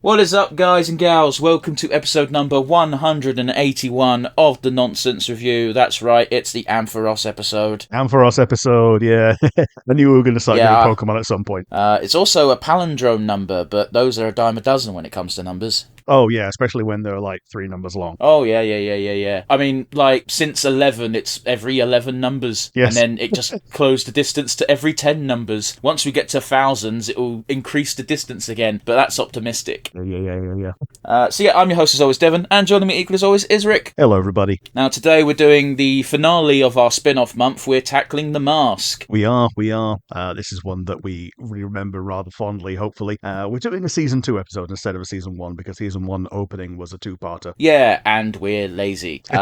What is up, guys and gals? Welcome to episode number 181 of the Nonsense Review. That's right, it's the Ampharos episode. Ampharos episode, yeah. I knew we were going to start giving Pokemon at some point. It's also a palindrome number, but those are a dime a dozen when it comes to numbers. Oh, yeah, especially when they're like 3 numbers long. Oh, yeah. I mean, like, since 11, it's every 11 numbers. Yes. And then it just closed the distance to every 10 numbers. Once we get to thousands, it will increase the distance again, but that's optimistic. Yeah. So yeah, I'm your host as always, Devon, and joining me equally as always is Rick. Hello, everybody. Now, today we're doing the finale of our spin-off month. We're tackling The Mask. We are. This is one that we remember rather fondly, hopefully. We're doing a Season 2 episode instead of a Season 1, because Season 1 opening was a 2-parter. Yeah, and we're lazy. Do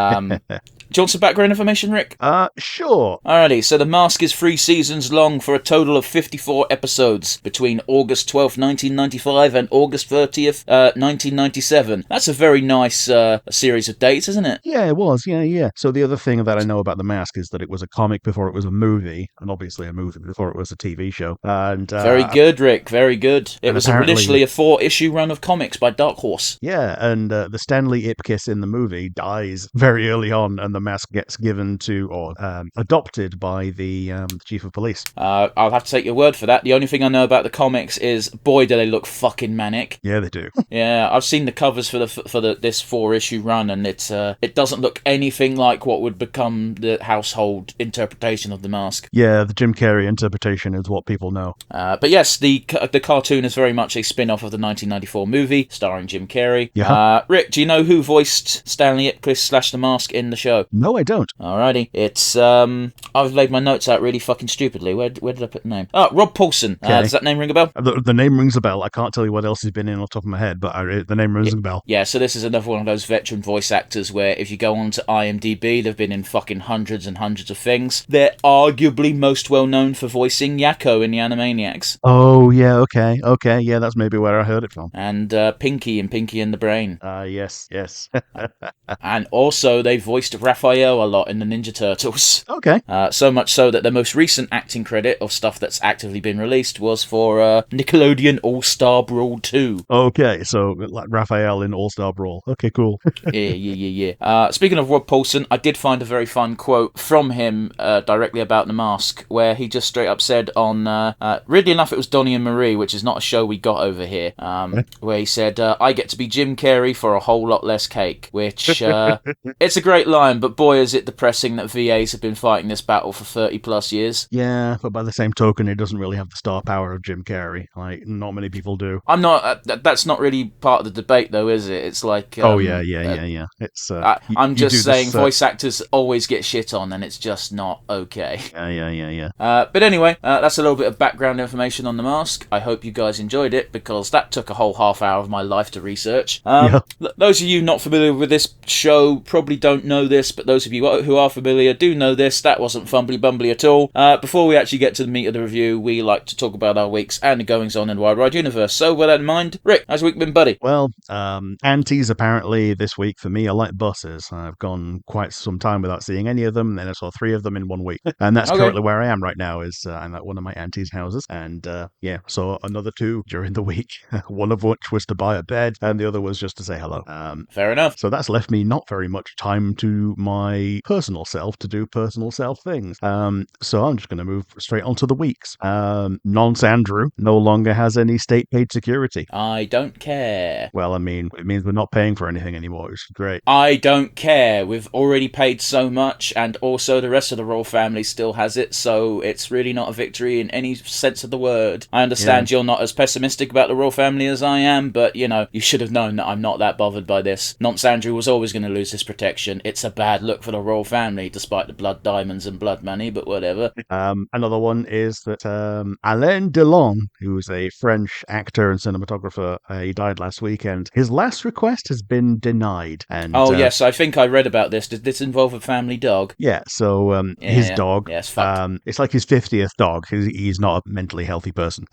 you want some background information, Rick? Sure. Alrighty, so The Mask is 3 seasons long for a total of 54 episodes between August 12th, 1995 and August 30th, 1997. That's a very nice series of dates, isn't it? Yeah, it was. Yeah. So the other thing that I know about The Mask is that it was a comic before it was a movie, and obviously a movie before it was a TV show. And very good, Rick. Very good. It was initially a 4-issue run of comics by Dark Horse. Yeah, and the Stanley Ipkiss in the movie dies very early on, and the mask gets given to, or adopted by the chief of police. I'll have to take your word for that. The only thing I know about the comics is, boy, do they look fucking manic. Yeah, they do. Yeah, I've seen the covers for this 4-issue run, and it doesn't look anything like what would become the household interpretation of The Mask. Yeah, the Jim Carrey interpretation is what people know. But yes, the cartoon is very much a spin-off of the 1994 movie starring Jim Carrey. Yeah. Rick, do you know who voiced Stanley Ipkiss / The Mask in the show? No, I don't. Alrighty. It's, I've laid my notes out really fucking stupidly. Where did I put the name? Oh, Rob Paulson. Okay. Does that name ring a bell? The name rings a bell. I can't tell you what else he's been in off the top of my head, but the name rings a bell. Yeah, so this is another one of those veteran voice actors where if you go on to IMDb, they've been in fucking hundreds and hundreds of things. They're arguably most well known for voicing Yakko in the Animaniacs. Oh, yeah, okay. Yeah, that's maybe where I heard it from. And Pinky in Pinky and the Brain. Yes. And also, they voiced Raphael a lot in the Ninja Turtles. Okay. So much so that the most recent acting credit of stuff that's actively been released was for Nickelodeon All-Star Brawl 2. Okay, so like Raphael in All-Star Brawl. Okay, cool. Yeah. Speaking of Rob Paulson, I did find a very fun quote from him directly about The Mask, where he just straight up said on, weirdly enough, it was Donnie and Marie, which is not a show we got over here, where he said, I get to be Jim Carrey for a whole lot less cake, which, it's a great line, but boy is it depressing that VAs have been fighting this battle for 30 plus years. Yeah, but by the same token, it doesn't really have the star power of Jim Carrey. Like, not many people do. I'm not, that's not really part of the debate though, is it? It's like... Yeah. It's, I'm just saying voice actors always get shit on, and it's just not okay. Yeah. But anyway, that's a little bit of background information on The Mask. I hope you guys enjoyed it, because that took a whole half hour of my life to research. Those of you not familiar with this show probably don't know this, but those of you who are familiar do know this. That wasn't fumbly bumbly at all. Before we actually get to the meat of the review, we like to talk about our weeks and the goings on in the Wild Ride universe. So with that in mind, Rick, how's your week been, buddy? Well, antis apparently this week for me are like buses. I've gone quite some time without seeing any of them, and then I saw 3 of them in 1 week. And that's currently where I am right now, is I'm at one of my auntie's houses, and saw another 2 during the week, one of which was to buy a bed, and the other was just to say hello. Fair enough. So that's left me not very much time to my personal self to do personal self things. So I'm just going to move straight onto the weeks. Nonce Andrew no longer has any state-paid security. I don't care. Well, I mean, it means we're not paying for anything anymore, which is great. I don't care. We've already paid so much, and also the rest of the royal family still has it, so it's really not a victory in any sense of the word. I understand you're not as pessimistic about the royal family as I am, but, you know, you should have known that I'm not that bothered by this. Nonce Andrew was always going to lose his protection. It's a bad look for the royal family, despite the blood diamonds and blood money, but whatever. Another one is that Alain Delon, who's a French actor and cinematographer, he died last weekend. His last request has been denied. And yes, I think I read about this. Did this involve a family dog? Yeah, so his dog, it's like his 50th dog. He's not a mentally healthy person.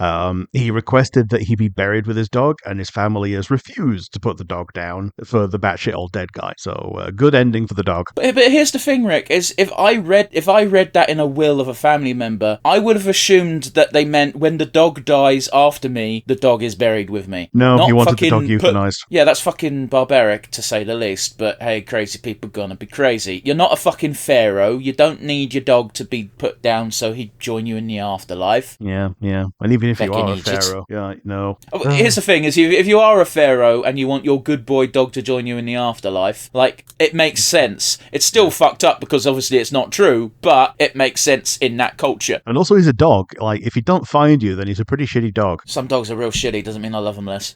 He requested that he be buried with his dog, and his family has refused refused to put the dog down for the batshit old dead guy. So good ending for the dog. But here's the thing, Rick, is if I read that in a will of a family member, I would have assumed that they meant when the dog dies after me, the dog is buried with me. No, Not he wanted the dog euthanized. Yeah, that's fucking barbaric, to say the least, but hey, crazy people gonna be crazy. You're not a fucking pharaoh. You don't need your dog to be put down so he'd join you in the afterlife. Yeah. And even if you are a pharaoh, no. Here's the thing, is if you are a pharaoh and you want your good boy dog to join you in the afterlife, like, it makes sense. It's still fucked up because obviously it's not true, but it makes sense in that culture. And also he's a dog. Like, if he don't find you, then he's a pretty shitty dog. Some dogs are real shitty, doesn't mean I love them less.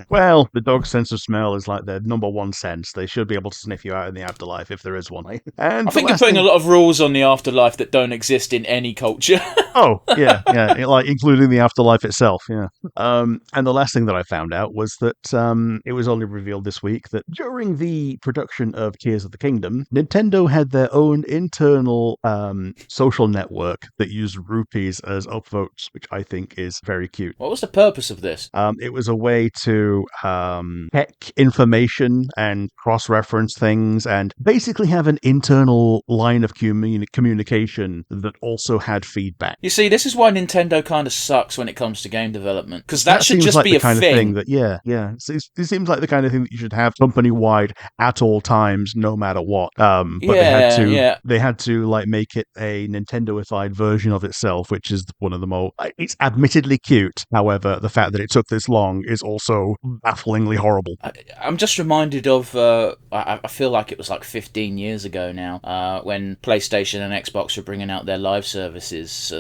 Well, the dog's sense of smell is like their number one sense. They should be able to sniff you out in the afterlife if there is one. And I think you're putting a lot of rules on the afterlife that don't exist in any culture. Oh, yeah, like including the afterlife itself, yeah. And the last thing that I found out was that it was only revealed this week that during the production of Tears of the Kingdom, Nintendo had their own internal social network that used rupees as upvotes, which I think is very cute. What was the purpose of this? It was a way to check information and cross-reference things and basically have an internal line of communication that also had feedback. You see, this is why Nintendo kind of sucks when it comes to game development, because that should just like be the kind thing. Of thing that, it seems like the kind of thing that you should have company-wide at all times, no matter what. But they had to like make it a Nintendo-ified version of itself, which is one of the more. It's admittedly cute. However, the fact that it took this long is also bafflingly horrible. I'm just reminded of. I feel like it was like 15 years ago now, when PlayStation and Xbox were bringing out their live services.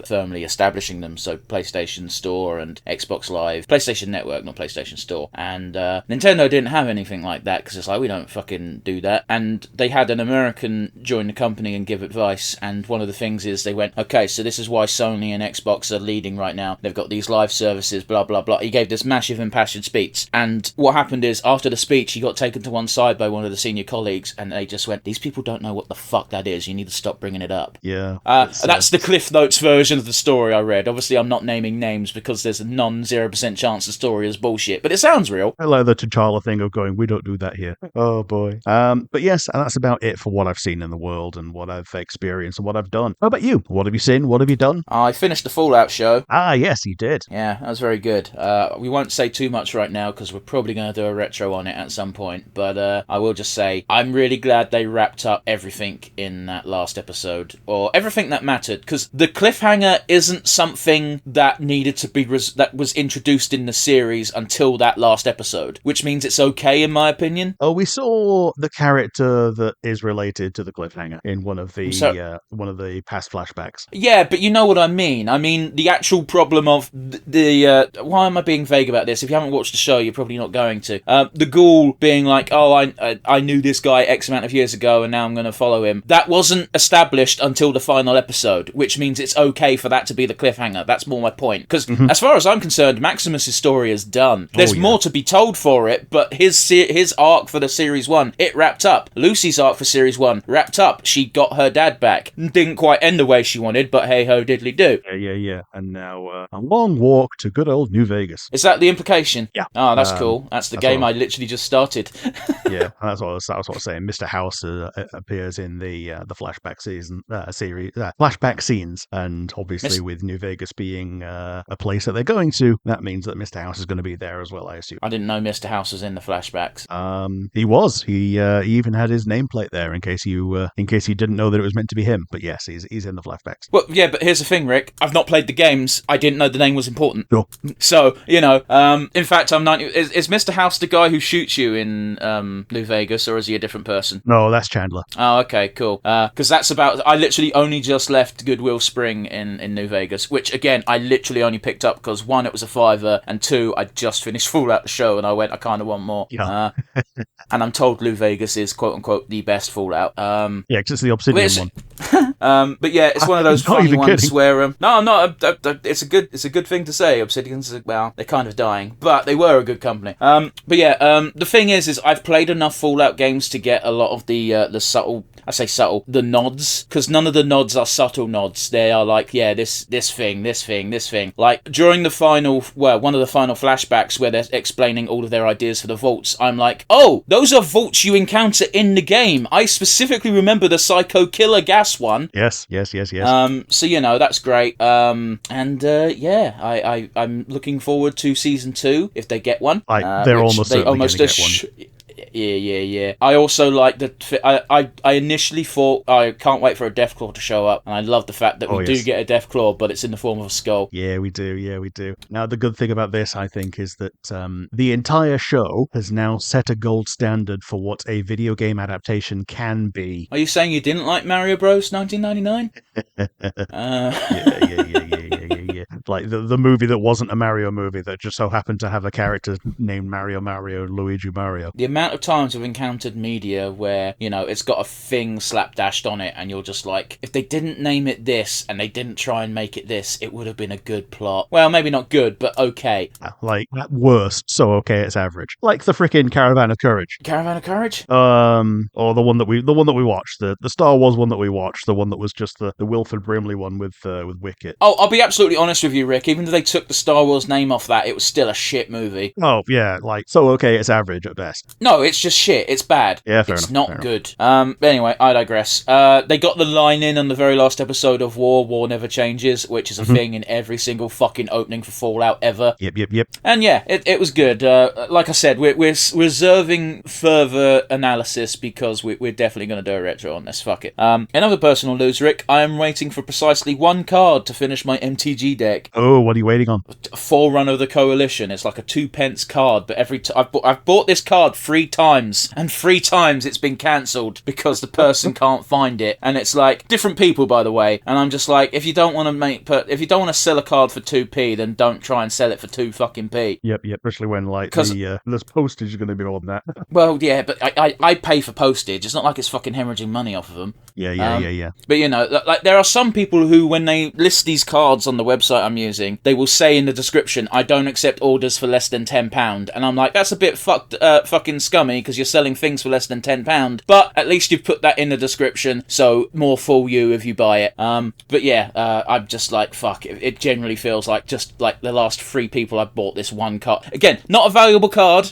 Firmly establishing them. So PlayStation Store and Xbox Live, PlayStation Network, not PlayStation Store. And Nintendo didn't have anything like that because it's like, we don't fucking do that. And they had an American join the company and give advice. And one of the things is they went, okay, so this is why Sony and Xbox are leading right now. They've got these live services, blah, blah, blah. He gave this massive impassioned speech. And what happened is, after the speech, he got taken to one side by one of the senior colleagues and they just went, these people don't know what the fuck that is. You need to stop bringing it up. Yeah. That's the Cliff Notes version of the story I read. Obviously, I'm not naming names because there's a non-0% chance the story is bullshit, but it sounds real. I like the T'Challa thing of going, we don't do that here. Oh, boy. But yes, and that's about it for what I've seen in the world and what I've experienced and what I've done. How about you? What have you seen? What have you done? I finished the Fallout show. Ah, yes, you did. Yeah, that was very good. We won't say too much right now because we're probably going to do a retro on it at some point, but I will just say I'm really glad they wrapped up everything in that last episode, or everything that mattered, because the cliffhanger isn't something that needed to be that was introduced in the series until that last episode, which means it's okay in my opinion. Oh, we saw the character that is related to the cliffhanger in one of the past flashbacks. Yeah, but you know what I mean. I mean the actual problem of the why am I being vague about this? If you haven't watched the show, you're probably not going to. The ghoul being like, oh, I knew this guy X amount of years ago, and now I'm going to follow him. That wasn't established until the final episode, which means it's okay for that to be the cliffhanger. That's more my point. Because as far as I'm concerned, Maximus' story is done. There's more to be told for it, but his arc for the Series 1, it wrapped up. Lucy's arc for Series 1 wrapped up. She got her dad back. Didn't quite end the way she wanted, but hey-ho diddly do. Yeah. And now a long walk to good old New Vegas. Is that the implication? Yeah. Oh, that's cool. That's the game I literally just started. Yeah, that's what I was saying. Mr. House appears in the flashback series, flashback scenes, and obviously with New Vegas being a place that they're going to, that means that Mr. House is going to be there as well, I assume. I didn't know Mr. House was in the flashbacks. He was. He even had his nameplate there in case you didn't know that it was meant to be him. But yes, he's in the flashbacks. Well, yeah, but here's the thing, Rick. I've not played the games. I didn't know the name was important. Sure. So, in fact, I'm not. Is Mr. House the guy who shoots you in New Vegas, or is he a different person? No, that's Chandler. Oh, okay, cool. Because that's about. I literally only just left Goodwill Spring in New Vegas, which again I literally only picked up because one, it was a $5, and two, I just finished Fallout the show, and I went, I kind of want more. Yeah. And I'm told New Vegas is quote unquote the best Fallout. Yeah, because it's the Obsidian one. But yeah, it's one of those Not funny even ones kidding. where no, I'm not. It's a good thing to say. Obsidian's, well, they're kind of dying, but they were a good company. But yeah, the thing is I've played enough Fallout games to get a lot of the subtle. I say subtle, the nods, because none of the nods are subtle nods. They are like, yeah, this thing. Like, during the final, well, one of the final flashbacks where they're explaining all of their ideas for the vaults, I'm like, oh, those are vaults you encounter in the game. I specifically remember the Psycho Killer gas one. Yes. So, that's great. Yeah, I'm looking forward to season 2, if they get one. They're almost certainly going to get one. Yeah. I also like that. I initially thought I can't wait for a Deathclaw to show up, and I love the fact that we do get a Deathclaw, but it's in the form of a skull. Yeah, we do. Now, the good thing about this, I think, is that the entire show has now set a gold standard for what a video game adaptation can be. Are you saying you didn't like Mario Bros. 1999? Yeah. Like the movie that wasn't a Mario movie that just so happened to have a character named Mario, Luigi Mario. The amount of times I've encountered media where, it's got a thing slapdashed on it, and you're just like, if they didn't name it this and they didn't try and make it this, it would have been a good plot. Well, maybe not good, but okay. Like, at worst, so okay it's average. Like the freaking Caravan of Courage. Caravan of Courage? Or the one that we watched, the Star Wars one that we watched, the one that was just the Wilford Brimley one with Wicket. Oh, I'll be absolutely honest with you, Rick. Even though they took the Star Wars name off that, it was still a shit movie. Oh yeah, like so okay it's average at best. No, it's just shit. It's bad. Yeah, fair enough. It's not good. But anyway, I digress. They got the line in on the very last episode of War Never Changes, which is a thing in every single fucking opening for Fallout ever. Yep. And yeah, it was good. Like I said, we're reserving further analysis because we're definitely going to do a retro on this. Fuck it. In other personal news, Rick, I am waiting for precisely one card to finish my MTG deck. Oh, what are you waiting on? Forerunner of the Coalition. It's like a 2p card, but I've bought this card 3 times, and 3 times it's been cancelled because the person can't find it. And it's like different people, by the way. And I'm just like, if you don't want to sell a card for 2p, then don't try and sell it for 2 fucking p. Yep. Especially when like there's postage is going to be more than that. Well, yeah, but I pay for postage. It's not like it's fucking hemorrhaging money off of them. Yeah. But like there are some people who, when they list these cards on the website I'm using, they will say in the description, "I don't accept orders for less than £10," and I'm like, that's a bit fucking scummy because you're selling things for less than £10. But at least you've put that in the description, so more fool you if you buy it. But yeah, I'm just like, fuck. It generally feels like just like the last 3 people I've bought this one card. Again, not a valuable card.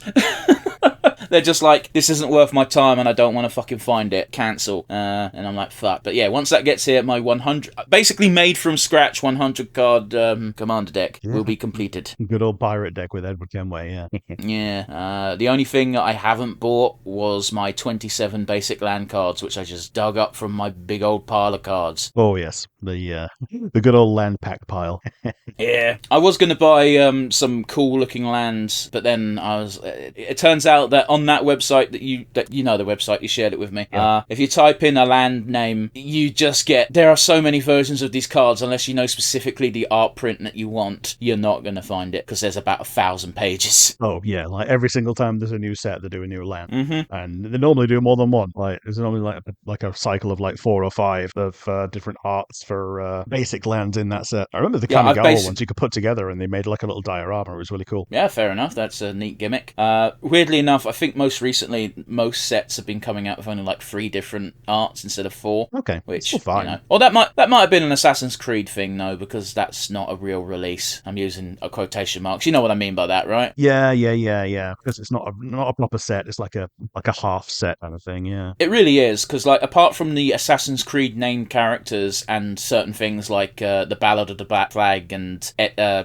They're just like, this isn't worth my time and I don't want to fucking find it. Cancel. And I'm like, fuck. But yeah, once that gets here, my 100, basically made from scratch 100 card commander deck will be completed. Good old pirate deck with Edward Kenway, yeah. Yeah. The only thing that I haven't bought was my 27 basic land cards, which I just dug up from my big old pile of cards. Oh, yes. The good old land pack pile. Yeah. I was going to buy some cool looking lands, but then it turns out that on that website that you know the website, you shared it with me. Yeah. If you type in a land name, you just get, there are so many versions of these cards, unless you know specifically the art print that you want, you're not going to find it because there's about 1,000 pages. Oh, yeah. Like every single time there's a new set, they do a new land. Mm-hmm. And they normally do more than one. Like there's normally like a cycle of like 4 or 5 of different arts for basic lands in that set. I remember the Kamigawa ones you could put together and they made like a little diorama. It was really cool. Yeah, fair enough. That's a neat gimmick. Weirdly enough, I think most recently, most sets have been coming out with only like 3 different arts instead of 4. Okay, which still fine. You know, or that might have been an Assassin's Creed thing though, because that's not a real release. I'm using a quotation marks. You know what I mean by that, right? Yeah. Because it's not a proper set. It's like a half set kind of thing. Yeah. It really is, because like apart from the Assassin's Creed named characters and certain things like the Ballad of the Black Flag and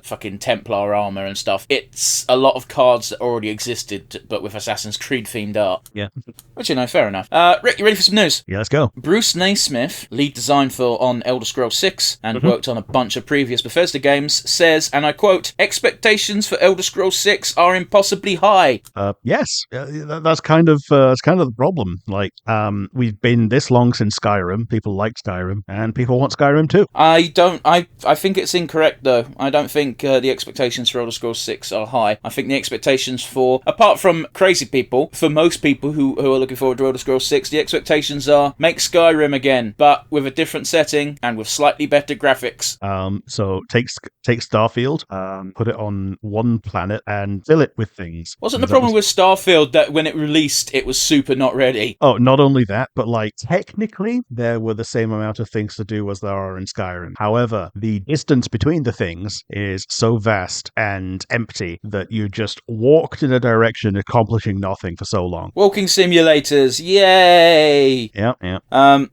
fucking Templar armor and stuff, it's a lot of cards that already existed, but with Assassin's Creed themed art. Yeah. Which, you know, fair enough. Rick, you ready for some news? Yeah, let's go. Bruce Naismith, lead design on Elder Scrolls 6 and worked on a bunch of previous Bethesda games, says, and I quote, "Expectations for Elder Scrolls 6 are impossibly high." Yes, that's kind of the problem. Like, we've been this long since Skyrim. People like Skyrim, and people want Skyrim too. I think it's incorrect though. I don't think the expectations for Elder Scrolls 6 are high. I think the expectations for, apart from crazy people, for most people who are looking forward to Elder Scrolls 6, the expectations are make Skyrim again, but with a different setting and with slightly better graphics. So take Starfield, put it on one planet and fill it with things. Wasn't the problem with Starfield that when it released, it was super not ready? Oh, not only that, but like technically there were the same amount of things to do as there are in Skyrim. However, the distance between the things is so vast and empty that you just walked in a direction accomplishing nothing for so long. Walking simulators, yay! Yeah, yeah.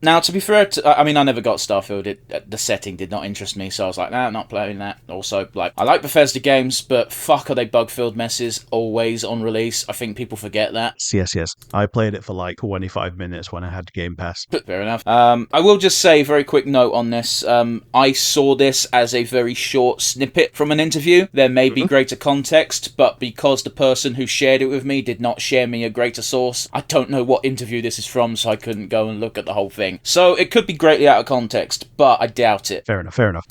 Now, to be fair, I never got Starfield. The setting did not interest me, so I was like, nah, not playing that. Also, like, I like Bethesda games, but fuck, are they bug-filled messes always on release? I think people forget that. Yes. I played it for like 25 minutes when I had Game Pass. Fair enough. I will just say, very quick note on this. I saw this as a very short snippet from an interview. There may be greater context, but because the person who shared it with me did not share me a greater source, I don't know what interview this is from, so I couldn't go and look at the whole thing. So it could be greatly out of context, but I doubt it. Fair enough.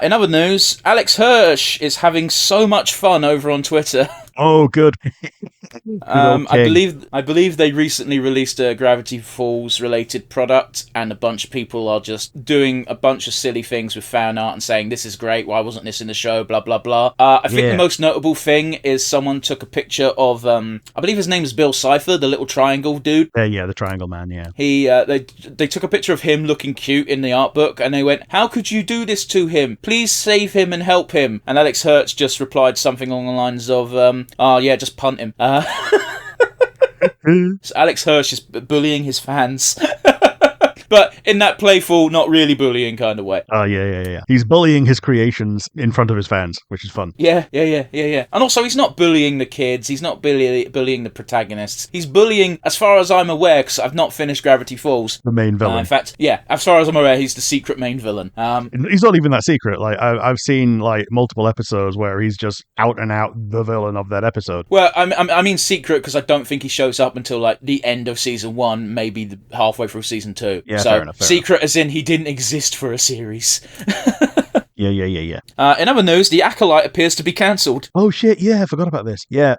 In other news, Alex Hirsch is having so much fun over on Twitter. Oh, good. I believe they recently released a Gravity Falls related product, and a bunch of people are just doing a bunch of silly things with fan art and saying this is great, why wasn't this in the show, blah blah blah. I think the most notable thing is someone took a picture of I believe his name is Bill Cipher, the little triangle dude. The triangle man. Yeah. They took a picture of him looking cute in the art book, and they went, "How could you do this to him? Please save him and help him." And Alex Hirsch just replied something along the lines of, just punt him. So Alex Hirsch is bullying his fans. But in that playful, not really bullying kind of way. Oh, yeah. He's bullying his creations in front of his fans, which is fun. Yeah. And also, he's not bullying the kids. He's not bullying the protagonists. He's bullying, as far as I'm aware, because I've not finished Gravity Falls. The main villain. In fact, yeah, as far as I'm aware, he's the secret main villain. He's not even that secret. Like, I've seen, like, multiple episodes where he's just out and out the villain of that episode. Well, I mean secret because I don't think he shows up until, like, the end of season 1, maybe halfway through season 2. Yeah, so, fair enough. Secret as in he didn't exist for a series. Yeah. In other news, The Acolyte appears to be cancelled. Oh shit, yeah, I forgot about this. Yeah,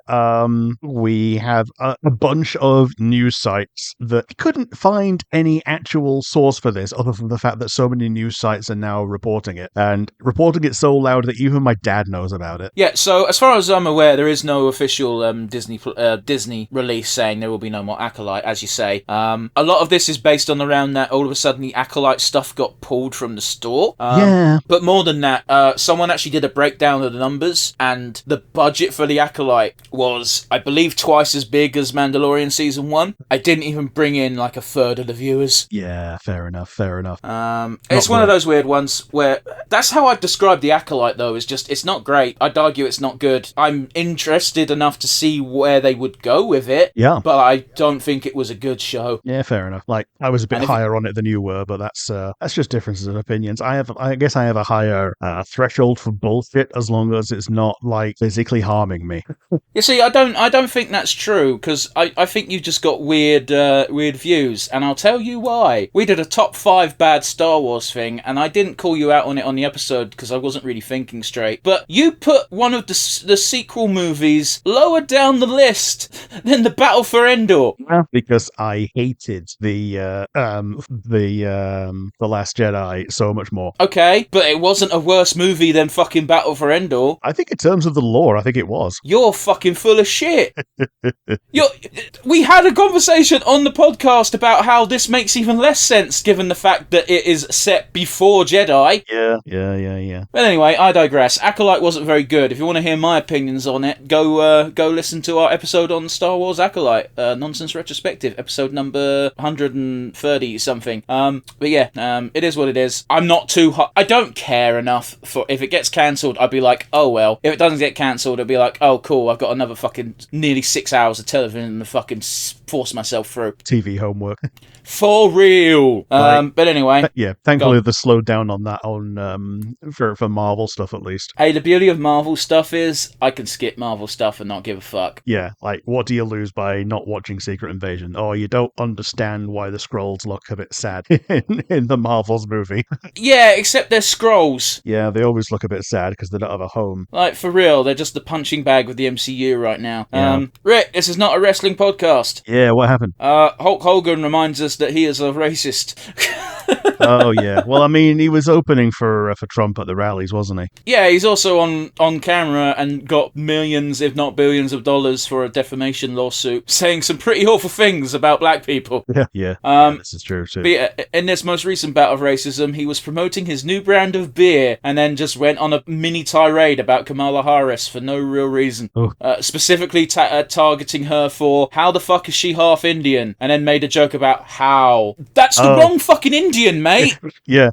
we have a bunch of news sites that couldn't find any actual source for this other than the fact that so many news sites are now reporting it, and reporting it so loud that even my dad knows about it. Yeah, so as far as I'm aware, there is no official Disney release saying there will be no more Acolyte, as you say. A lot of this is based on around that all of a sudden the Acolyte stuff got pulled from the store. Yeah. But more than that, someone actually did a breakdown of the numbers, and the budget for the Acolyte was, I believe, twice as big as Mandalorian Season 1. I didn't even bring in like a third of the viewers. Yeah, fair enough. It's one of those weird ones where, that's how I'd describe the Acolyte though, is just, it's not great. I'd argue it's not good. I'm interested enough to see where they would go with it. Yeah. But I don't think it was a good show. Yeah, fair enough. Like, I was a bit higher on it than you were, but that's just differences of opinions. I guess I have a higher threshold for bullshit as long as it's not like physically harming me. You see, I don't think that's true, because I think you just got weird views, and I'll tell you why. We did a top 5 bad Star Wars thing, and I didn't call you out on it on the episode because I wasn't really thinking straight. But you put one of the sequel movies lower down the list than the Battle for Endor. Yeah, because I hated the Last Jedi so much more. Okay, but it wasn't a worse movie than fucking Battle for Endor. I think in terms of the lore, I think it was. You're fucking full of shit. We had a conversation on the podcast about how this makes even less sense given the fact that it is set before Jedi. Yeah. But anyway, I digress. Acolyte wasn't very good. If you want to hear my opinions on it, go listen to our episode on Star Wars Acolyte, Nonsense Retrospective, episode number 130 something. But yeah, it is what it is. I'm not too hot. I don't care enough for, if it gets cancelled, I'd be like, oh well. If it doesn't get cancelled, I'd be like, oh cool, I've got another fucking nearly 6 hours of television to fucking force myself through. TV homework. For real. But anyway. Yeah, thankfully they slowed down on that for Marvel stuff at least. Hey, the beauty of Marvel stuff is I can skip Marvel stuff and not give a fuck. Yeah, like, what do you lose by not watching Secret Invasion? Oh, you don't understand why the Skrulls look a bit sad in the Marvels movie. Yeah, except they're Skrulls, heroes. Yeah, they always look a bit sad because they don't have a home. Like, for real, they're just the punching bag of the MCU right now. Yeah. Rick, this is not a wrestling podcast. Yeah, what happened? Hulk Hogan reminds us that he is a racist. Oh, yeah. Well, I mean, he was opening for Trump at the rallies, wasn't he? Yeah, he's also on camera and got millions, if not billions of dollars for a defamation lawsuit, saying some pretty awful things about black people. Yeah, this is true, too. But yeah, in this most recent bout of racism, he was promoting his new brand of beer and then just went on a mini tirade about Kamala Harris for no real reason. Oh. Specifically targeting her for how the fuck is she half Indian, and then made a joke about how. That's the wrong fucking Indian, mate! Yeah.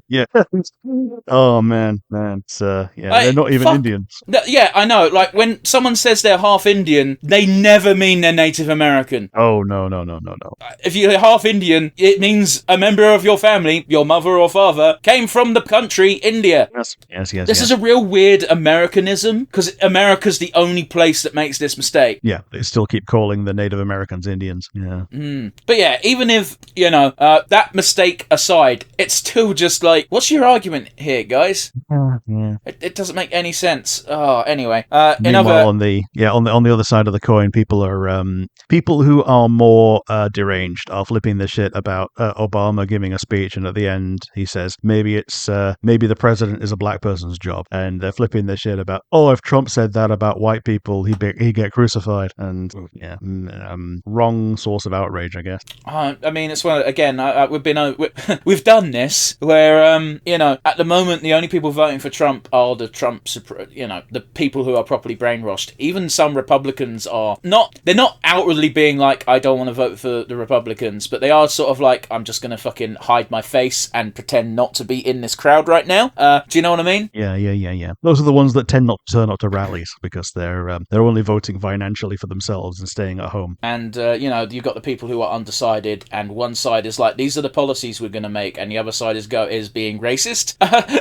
Oh, man. It's, they're not even Indians. Yeah, I know. Like, when someone says they're half Indian, they never mean they're Native American. Oh, no. If you're half Indian, it means a member of your family, your mother or father, came from the country India. Yes. This is a real weird Americanism, because America's the only place that makes this mistake. Yeah, they still keep calling the Native Americans Indians. Yeah. But yeah, even if, that mistake aside, it's still just like, what's your argument here, guys? Yeah. It doesn't make any sense. Oh, anyway. Meanwhile, on the other side of the coin, people who are more deranged are flipping the shit about Obama giving a speech, and at the end he says maybe the president is a black person's job, and they're flipping their shit about, if Trump said that about white people, he'd get crucified, and wrong source of outrage, I guess. I mean, it's one again. We've done this where at the moment the only people voting for Trump are the the people who are properly brainwashed. Even some Republicans are not. They're not outwardly being like, I don't want to vote for the Republicans, but they are sort of like, I'm just gonna fucking hide my face and pretend not to be in this crowd right now. Do you know what I mean? Yeah. Those are the ones that tend not to turn up to rallies because they're only voting financially for themselves and staying at home. And you've got the people who are undecided, and one side is like, these are the policies we're going to make, and the other side is being racist.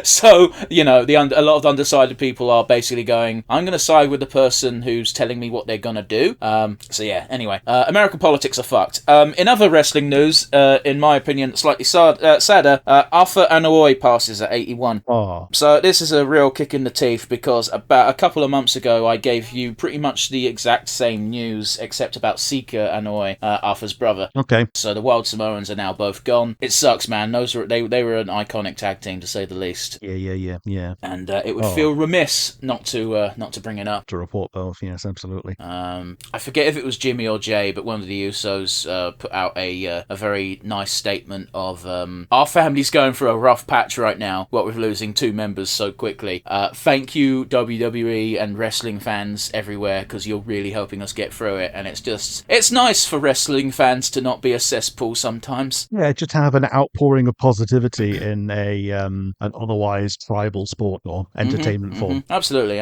So a lot of the undecided people are basically going, I'm going to side with the person who's telling me what they're going to do. Anyway, American politics are fucked. In other wrestling news, in my opinion, slightly sadder, Arthur Anoa'i passes at 81. Oh. So this is a real kick in the teeth, because about a couple of months ago I gave you pretty much the exact same news except about Sika Anoa'i, Arthur's brother. Okay. So the Wild Samoans are now both gone. It sucks, man. They were an iconic tag team, to say the least. Yeah. And it would feel remiss not to bring it up. To report both, yes, absolutely. I forget if it was Jimmy or Jay, but one of the Usos put out a very nice statement of our family's going through a rough patch right now, what with losing two members so quickly. Thank you, WWE and wrestling fans everywhere, because you're really helping us get through it. And it's nice for wrestling fans to not be a cesspool sometimes. Yeah, just have an outpouring of positivity in an otherwise tribal sport or entertainment form. Absolutely.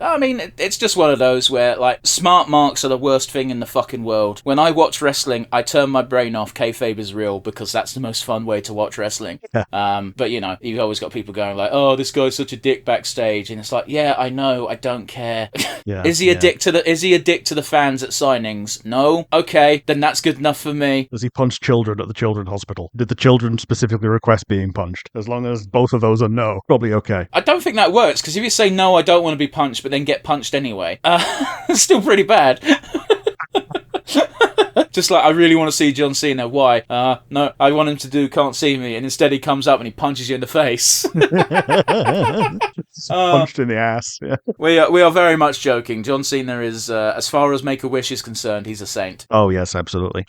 I mean, it's just one of those where, like, smart marks are the worst thing in the fucking world. When I watch wrestling, I turn my brain off. Kayfabe is real, because that's the most fun way to watch wrestling. But you've always got people going like, oh, this guy's such a dick backstage, and it's like, yeah, I know, I don't care. Is he a dick to the fans at signings? No? Okay, then that's good enough for me. Does he punch children at the children's hospital? Did the children specifically request being punched? As long as both of those are no, probably okay. I don't think that works, because if you say no, I don't want to be punched, but then get punched anyway, it's still pretty bad. Just like, I really want to see John Cena. Why? No, I want him to do Can't See Me, and instead he comes up and he punches you in the face. Punched in the ass. Yeah. We are very much joking. John Cena is, as far as Make-A-Wish is concerned, he's a saint. Oh yes, absolutely.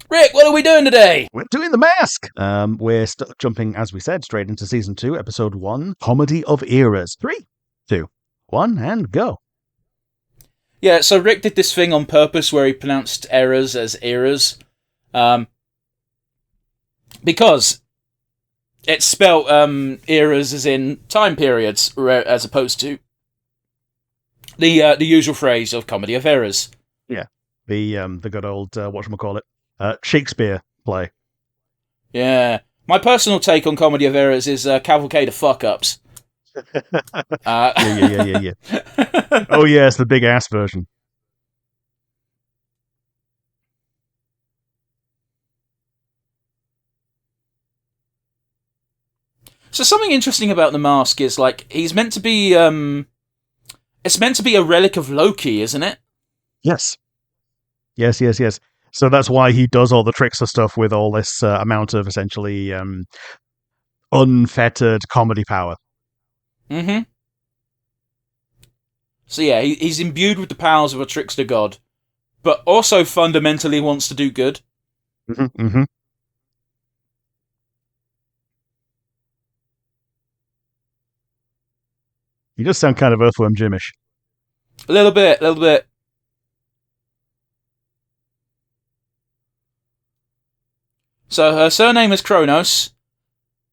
Rick, what are we doing today? We're doing The Mask. We're jumping, as we said, straight into season 2, episode 1, Comedy of Eras. 3, 2, 1, and go. Yeah, so Rick did this thing on purpose where he pronounced errors as eras. Because it's spelt eras as in time periods, as opposed to the usual phrase of comedy of errors. Yeah, the good old whatchamacallit, Shakespeare play. Yeah, my personal take on comedy of errors is cavalcade of fuck-ups. Yeah. Oh yes, the big ass version. So something interesting about the mask is, like, he's meant to be, it's meant to be a relic of Loki, isn't it? Yes. Yes, yes, yes. So that's why he does all the tricks and stuff with all this amount of essentially unfettered comedy power. Mm-hmm. So yeah, he's imbued with the powers of a trickster god, but also fundamentally wants to do good. Mm-hmm, mm-hmm. You just sound kind of Earthworm Jimish. A little bit, a little bit. So her surname is Kronos,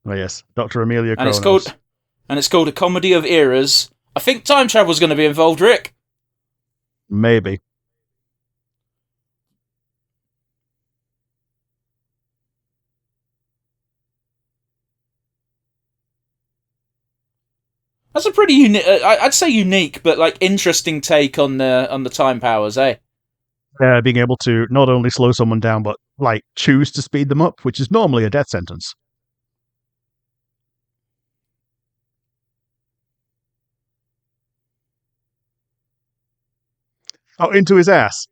Oh yes, Dr. Amelia and Kronos. it's called A Comedy of Eras. I think time travel's going to be involved, Rick. Maybe. That's a pretty unique, I'd say unique, but like interesting take on the time powers, eh? Being able to not only slow someone down, but like choose to speed them up, which is normally a death sentence. Oh, into his ass.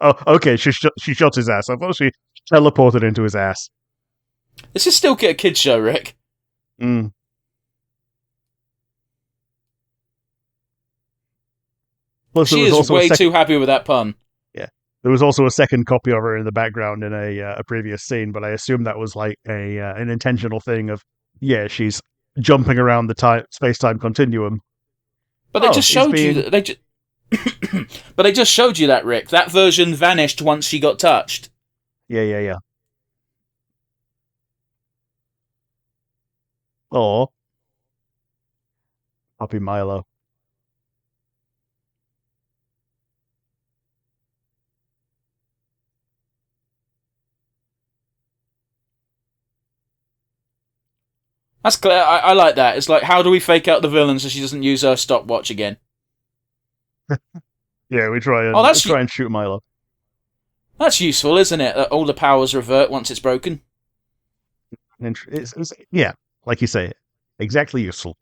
Oh, okay. She shot his ass. I thought she teleported into his ass. This is still a kid's show, Rick. Mm. Plus, there She was is also a way second. too happy with that pun. Yeah, there was also a second copy of her in the background in a previous scene, but I assume that was like a an intentional thing of yeah, she's jumping around the time space time continuum. But they Oh, just he's showed you being that but they just showed you that, Rick. That version vanished once she got touched. yeah, yeah, yeah. Oh, Puppy Milo. That's clear. I like that. It's like, how do we fake out the villain so she doesn't use her stopwatch again? Yeah, we Oh, try and shoot Milo. that's useful, isn't it? That all the powers revert once it's broken. Yeah, like you say, exactly useful.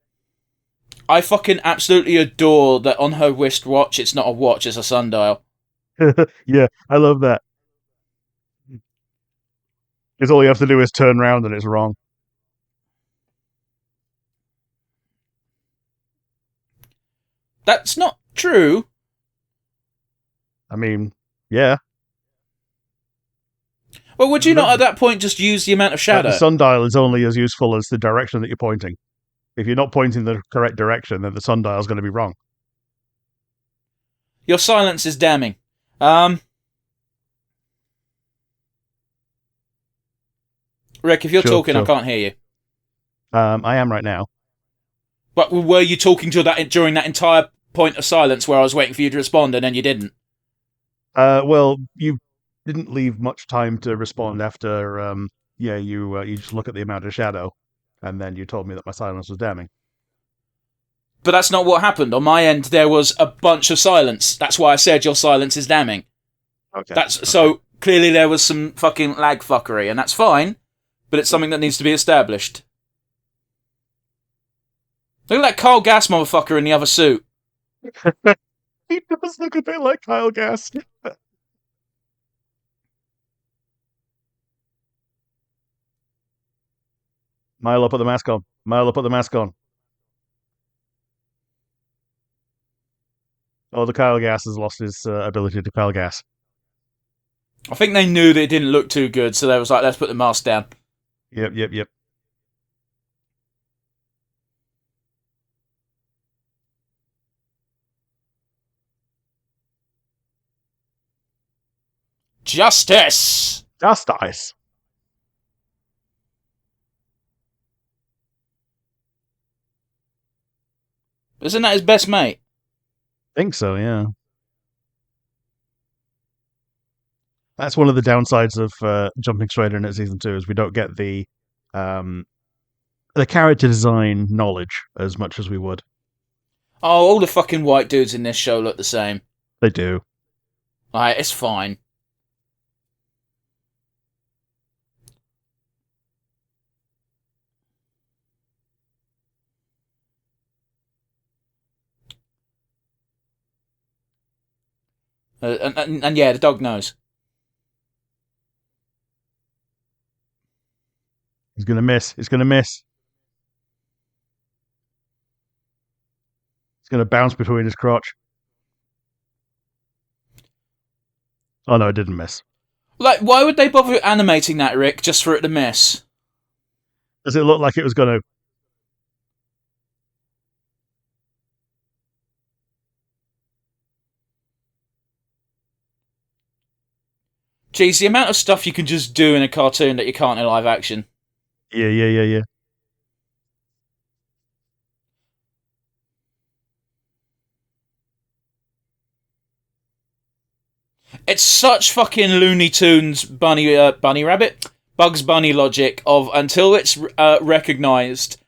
I fucking absolutely adore that on her wristwatch, it's not a watch, it's a sundial. Yeah, I love that. Because all you have to do is turn around and it's wrong. That's not true. I mean, yeah, Well, would you not at the, that point just use the amount of the shadow? sundial is only as useful as the direction that you're pointing. If you're not pointing the correct direction, then the sundial's going to be wrong. Your silence is damning. Rick, if you're Sure, talking, I sure. can't hear you. I am right now. But were you talking to that during that entire point of silence where I was waiting for you to respond and then you didn't? Well, you didn't leave much time to respond after. Yeah, you just look at the amount of shadow, and then you told me that my silence was damning. But that's not what happened. On my end, there was a bunch of silence. That's why I said your silence is damning. Okay. That's Okay. so clearly there was some fucking lag fuckery, and that's fine. But it's something that needs to be established. Look at that Carl Gas motherfucker in the other suit. He does look a bit like Kyle Gass. Milo, put the mask on. Milo, put the mask on. Oh, the Kyle Gass has lost his ability to Kyle Gas. I think they knew that it didn't look too good, so they was like, let's put the mask down. Yep, yep, yep. Justice! Just ice. Isn't that his best mate? Think so, yeah. That's one of the downsides of jumping straight in at season 2 is we don't get um, the character design knowledge as much as we would. Oh, all the fucking white dudes in this show look the same. They do. Alright, it's fine. And yeah, the dog knows. He's going to miss. He's going to miss. He's going to bounce between his crotch. Oh, no, it didn't miss. Like, why would they bother animating that, Rick, just for it to miss? Does it look like it was going to... Jeez, the amount of stuff you can just do in a cartoon that you can't in live action. Yeah. It's such fucking Looney Tunes bunny rabbit Bugs Bunny logic of until it's recognised,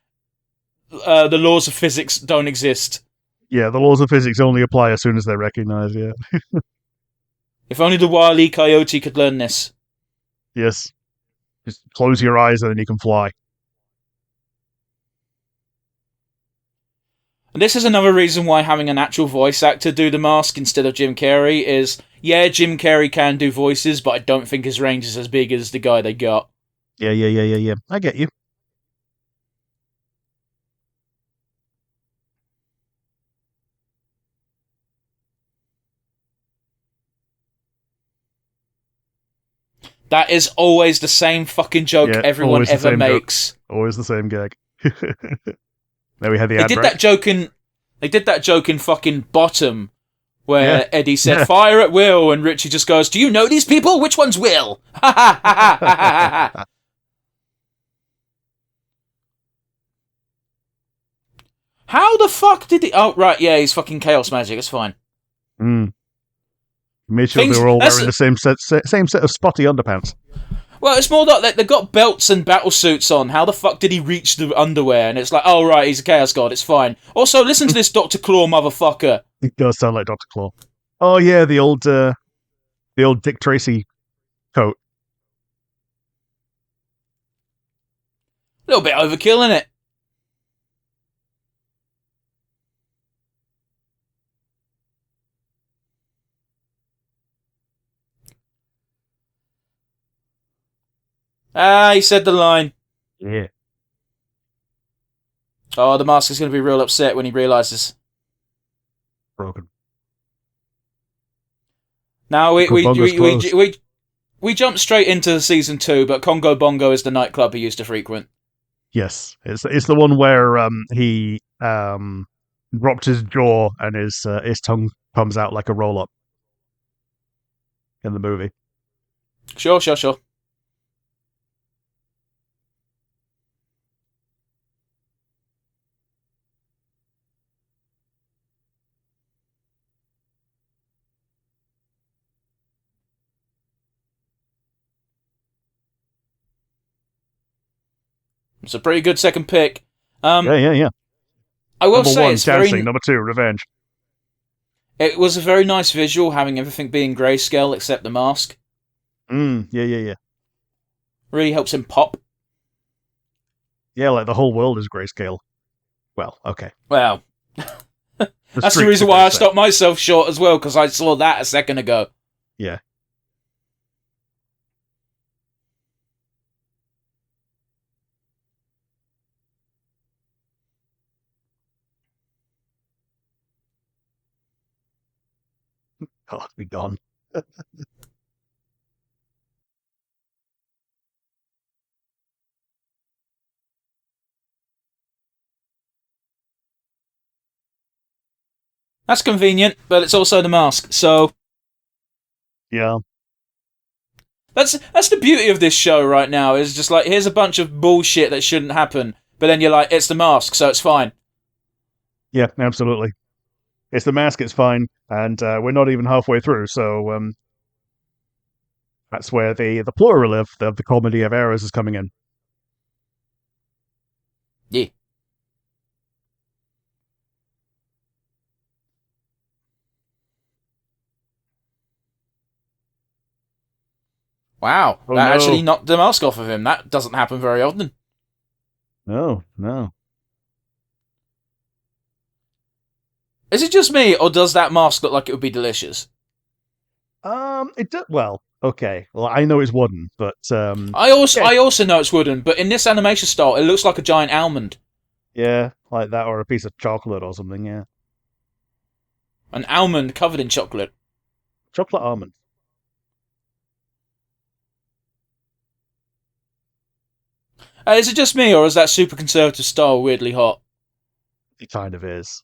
the laws of physics don't exist. Yeah, the laws of physics only apply as soon as they're recognised, yeah. If only the Wile E. Coyote could learn this. Yes. Just close your eyes and then you can fly. And this is another reason why having an actual voice actor do the mask instead of Jim Carrey is, yeah, Jim Carrey can do voices, but I don't think his range is as big as the guy they got. Yeah. I get you. That is always the same fucking joke everyone ever makes. Joke. Always the same gag. Then we had the they ad did break. They did that joke in fucking Bottom, where Eddie said, fire at will, and Richie just goes, do you know these people? Which one's Will? How the fuck did he... Oh, right, yeah, he's fucking Chaos Magic, it's fine. Made sure they were all wearing the same set of spotty underpants. Well, it's more like they've got belts and battle suits on. How the fuck did he reach the underwear? And it's like, oh, right, he's a Chaos God, it's fine. Also, listen to this Dr. Claw motherfucker. It does sound like Dr. Claw. Oh, yeah, the old Dick Tracy coat. A little bit overkill, isn't it? Ah, he said the line. Yeah. Oh, the mask is going to be real upset when he realises. Broken. Now we jump straight into season 2, but Congo Bongo is the nightclub he used to frequent. Yes, it's the one where he dropped his jaw and his tongue comes out like a roll up in the movie. Sure. It's a pretty good second pick. Yeah. I will number say one, it's dancing. Number 2, revenge. It was a very nice visual, having everything being grayscale except the mask. Yeah. Really helps him pop. Yeah, like the whole world is grayscale. Well, okay. Well, that's the reason why I stopped myself short as well, because I saw that a second ago. Yeah. Oh, be gone. That's convenient, but it's also the mask, so... Yeah. That's the beauty of this show right now, is just like, here's a bunch of bullshit that shouldn't happen, but then you're like, it's the mask, so it's fine. Yeah, absolutely. It's the mask, it's fine, and we're not even halfway through, so that's where the plural of the comedy of errors is coming in. Yeah. Wow, that actually knocked the mask off of him. That doesn't happen very often. No. Is it just me, or does that mask look like it would be delicious? It does. Well, okay. Well, I know it's wooden, but yeah, I also know it's wooden, but in this animation style, it looks like a giant almond. yeah, like that, or a piece of chocolate or something. Yeah, An almond covered in chocolate. chocolate almond. Is it just me, or is that super conservative style weirdly hot? It kind of is.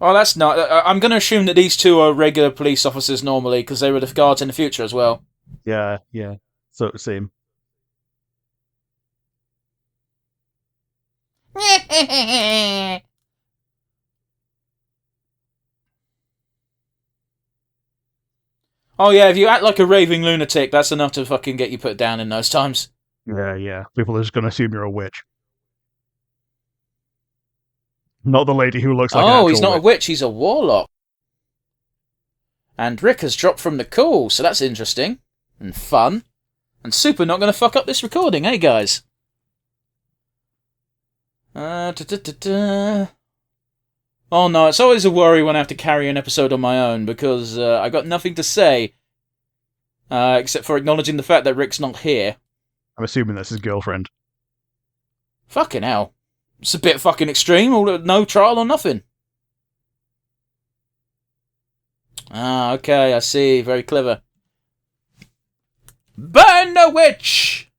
Oh, that's not. I'm going to assume that these two are regular police officers normally, because they were the guards in the future as well. Yeah, yeah. So same. Oh yeah, if you act like a raving lunatic, that's enough to fucking get you put down in those times. Yeah, yeah. People are just gonna assume you're a witch, not the lady who looks like an Oh, he's actual not a witch. witch, he's a warlock. And Rick has dropped from the call, so that's interesting. And fun. And super not going to fuck up this recording, eh, guys? Oh no, it's always a worry when I have to carry an episode on my own, because I got nothing to say, except for acknowledging the fact that Rick's not here. I'm assuming that's his girlfriend. Fucking hell. It's a bit fucking extreme, no trial or nothing. Ah, okay, I see. Very clever. Burn the witch!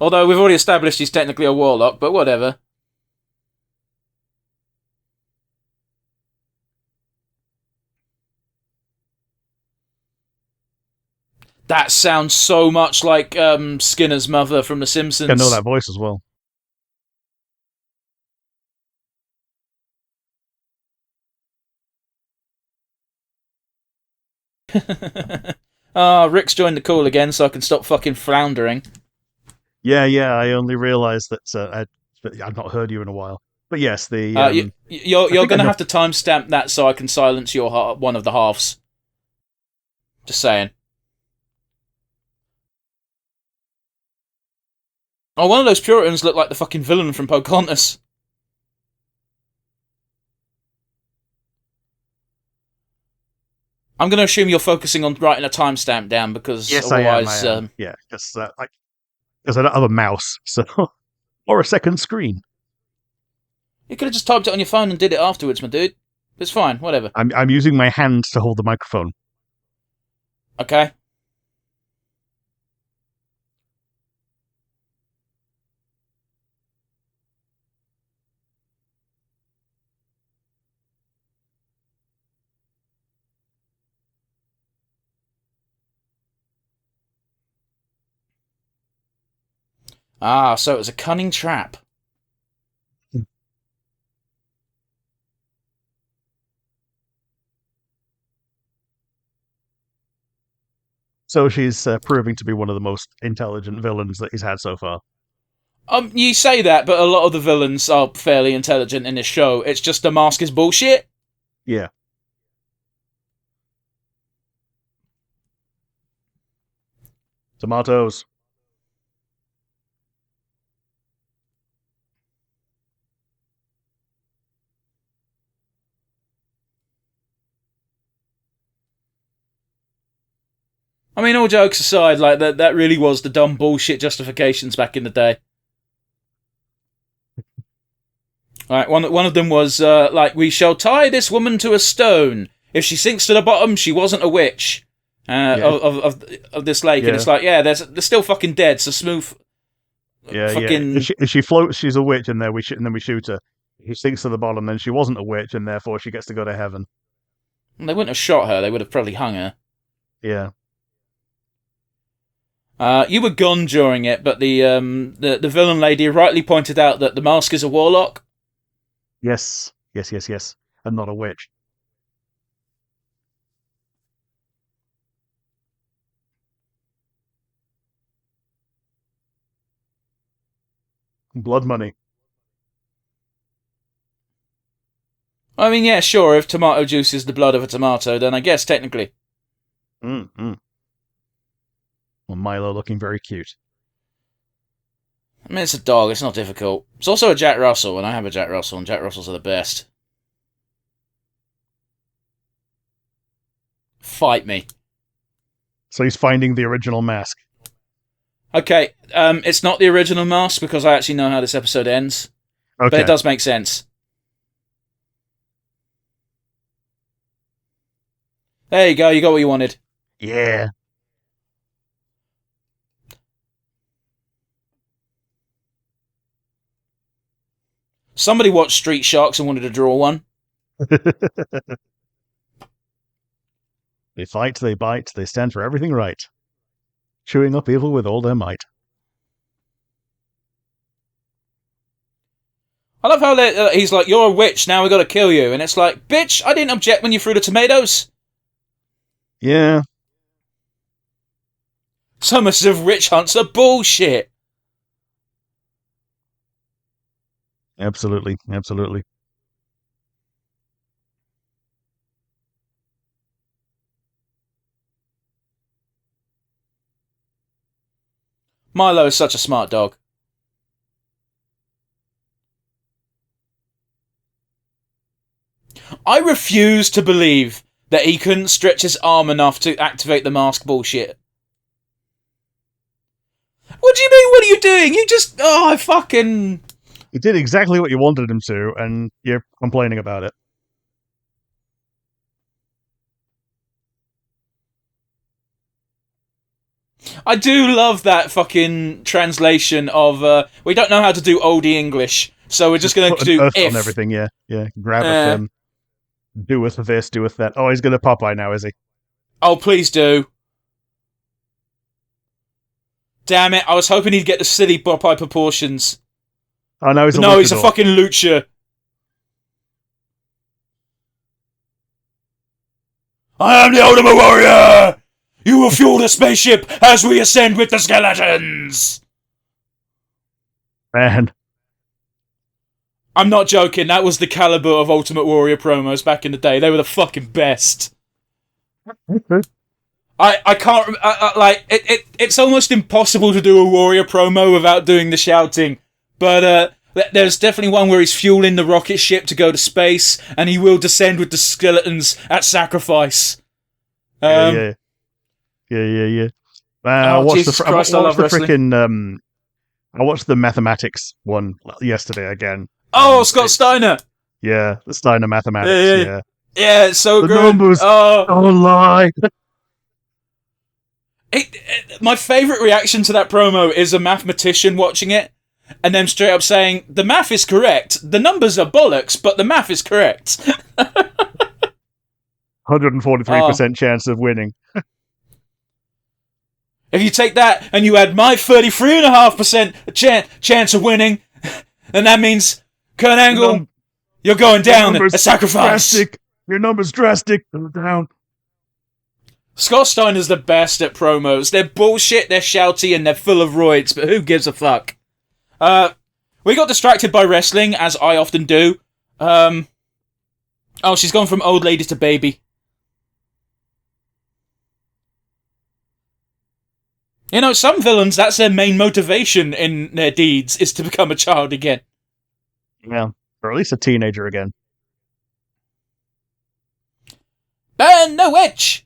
Although we've already established he's technically a warlock, but whatever. That sounds so much like Skinner's mother from The Simpsons. I know that voice as well. Rick's joined the call again, so I can stop fucking floundering. Yeah, yeah. I only realised that I've not heard you in a while. But yes, the You're going to have to timestamp that so I can silence your one of the halves. Just saying. Oh, one of those Puritans looked like the fucking villain from Pocahontas. I'm going to assume you're focusing on writing a timestamp down, because yes, otherwise... I am. Yeah, because I don't have a mouse, so or a second screen. You could have just typed it on your phone and did it afterwards, my dude. It's fine, whatever. I'm using my hand to hold the microphone. Okay. Ah, so it was a cunning trap. So she's proving to be one of the most intelligent villains that he's had so far. You say that, but a lot of the villains are fairly intelligent in this show. It's just the mask is bullshit. Yeah. Tomatoes. I mean, all jokes aside, like that really was the dumb bullshit justifications back in the day. Right, one of them was like, we shall tie this woman to a stone. If she sinks to the bottom, she wasn't a witch. Of this lake, Yeah. and it's like, yeah, they're still fucking dead. So smooth. Yeah, fucking... yeah. If she floats, she's a witch, and then we shoot her. If she sinks to the bottom, then she wasn't a witch, and therefore she gets to go to heaven. They wouldn't have shot her. They would have probably hung her. Yeah. You were gone during it, but the villain lady rightly pointed out that the mask is a warlock. Yes. Yes. Yes. Yes. And not a witch. Blood money. I mean, yeah, sure. If tomato juice is the blood of a tomato, then I guess technically. Mm-hmm. Well, Milo looking very cute. I mean, it's a dog. It's not difficult. It's also a Jack Russell, and I have a Jack Russell, and Jack Russells are the best. Fight me. So he's finding the original mask. Okay, it's not the original mask because I actually know how this episode ends. Okay. But it does make sense. There you go, you got what you wanted. Yeah. Somebody watched Street Sharks and wanted to draw one. They fight, they bite, they stand for everything right. Chewing up evil with all their might. I love how he's like, you're a witch, now we gotta kill you. And it's like, bitch, I didn't object when you threw the tomatoes. Yeah. So much of witch hunts are bullshit. Absolutely, absolutely. Milo is such a smart dog. I refuse to believe that he couldn't stretch his arm enough to activate the mask bullshit. What do you mean, what are you doing? You just... Oh, I fucking... He did exactly what you wanted him to, and you're complaining about it. I do love that fucking translation of, we don't know how to do oldie English, so we're just going to do if. On everything, yeah. Yeah, grab a fin. Do with this, do with that. Oh, he's going to Popeye now, is he? Oh, please do. Damn it, I was hoping he'd get the silly Popeye proportions. Oh, no, he's a fucking lucha. I am the Ultimate Warrior! You will fuel the spaceship as we ascend with the skeletons! Man. I'm not joking, that was the caliber of Ultimate Warrior promos back in the day. They were the fucking best. I can't... it's almost impossible to do a Warrior promo without doing the shouting. But there's definitely one where he's fueling the rocket ship to go to space, and he will descend with the skeletons at sacrifice. Yeah. I watched I watched the mathematics one yesterday again. Oh, Scott Steiner! Yeah, the Steiner mathematics, yeah. Yeah, it's so the good. The numbers don't lie. My favourite reaction to that promo is a mathematician watching it, and then straight up saying, the math is correct, the numbers are bollocks, but the math is correct. 143% chance of winning. If you take that and you add my 33.5% chance of winning, then that means, Kurt Angle, you're going down a sacrifice. Drastic. Your number's drastic. Go down. Scott Steiner's the best at promos. They're bullshit, they're shouty, and they're full of roids, but who gives a fuck? We got distracted by wrestling, as I often do. Oh, she's gone from old lady to baby. You know, some villains, that's their main motivation in their deeds, is to become a child again. Yeah, or at least a teenager again. Burn the witch!